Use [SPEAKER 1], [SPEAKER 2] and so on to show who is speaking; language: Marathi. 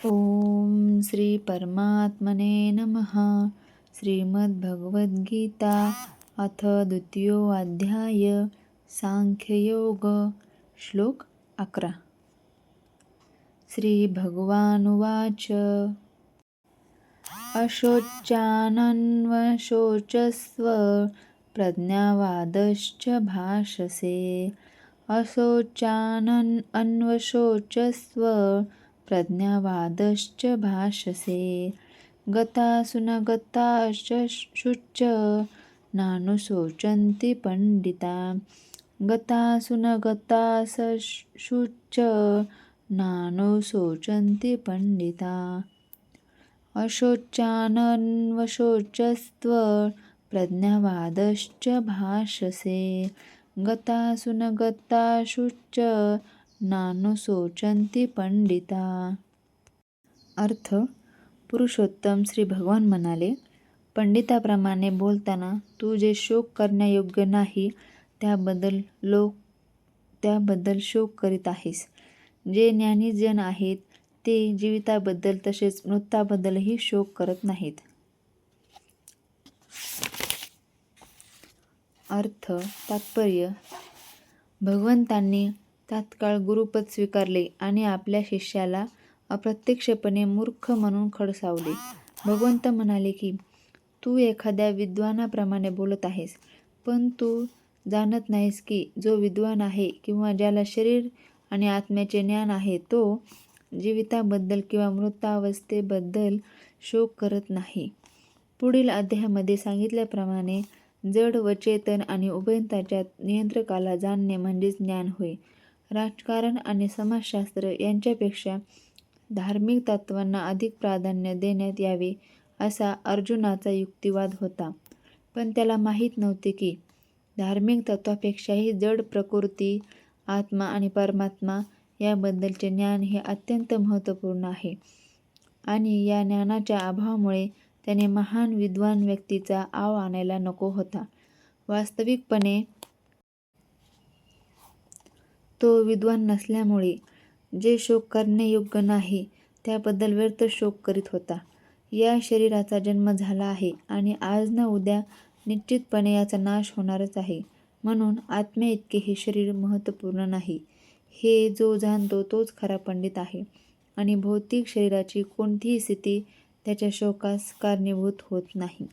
[SPEAKER 1] ओम श्री परमात्मने नमः. श्रीमद्भगवद्गीता अथ द्वितीयोऽध्याय सांख्ययोग. श्लोक 11. श्रीभगवानुवाच अशोच्यानन्वशोचस्व प्रज्ञावादश्च भाषसे. अशोच्यानन्वशोचस्व प्रज्ञावादश्च भाषसे. गतासु न गताश्चुश्च नानुशोचन्ति पंडिता. गतासु न गतासुश्च नानुशोचन्ति पंडिता. अशोच्यानन्वशोचस्त्व प्रज्ञावादश्च भाषसे. गतासु न गतासुश्च नानुशोचन्ति पंडिता. अर्थ: पुरुषोत्तम श्री भगवान म्हणाले, पंडिताप्रमाणे बोलताना तू जे शोक करण्यायोग्य नाही त्याबद्दल शोक करीत आहेस. जे ज्ञानी जन आहेत ते जीविताबद्दल तसेच मृताबद्दलही शोक करत नाहीत. अर्थ तात्पर्य: भगवंतांनी तात्काळ गुरुपद स्वीकारले आणि आपल्या शिष्याला अप्रत्यक्षपणे मूर्ख म्हणून खडसावले. भगवंत म्हणाले की, तू एखाद्या विद्वानाप्रमाणे बोलत आहेस, पण तू जाणत नाहीस की जो विद्वान आहे किंवा ज्याला शरीर आणि आत्म्याचे ज्ञान आहे तो जीविताबद्दल किंवा मृतावस्थेबद्दल शोक करत नाही. पुढील अध्यायामध्ये सांगितल्याप्रमाणे जड व चेतन आणि उभयतांच्या नियंत्रकाला जाणणे म्हणजेच ज्ञान होय. राजकारण आणि समाजशास्त्र यांच्यापेक्षा धार्मिक तत्त्वांना अधिक प्राधान्य देण्यात यावे असा अर्जुनाचा युक्तिवाद होता. पण त्याला माहीत नव्हते की धार्मिक तत्त्वापेक्षाही जड प्रकृती, आत्मा आणि परमात्मा याबद्दलचे ज्ञान हे अत्यंत महत्त्वपूर्ण आहे आणि या ज्ञानाच्या अभावामुळे त्याने महान विद्वान व्यक्तीचा आव आणायला नको होता. वास्तविकपणे तो विद्वान नसल्यामुळे जे शोक करण्यायोग्य नाही त्याबद्दल व्यर्थ शोक करीत होता. या शरीराचा जन्म झाला आहे आणि आज न उद्या निश्चितपणे याचा नाश होणारच आहे. म्हणून आत्म्याइतके हे शरीर महत्त्वपूर्ण नाही. हे जो जाणतो तोच खरा पंडित आहे आणि भौतिक शरीराची कोणतीही स्थिती त्याच्या शोकास कारणीभूत होत नाही.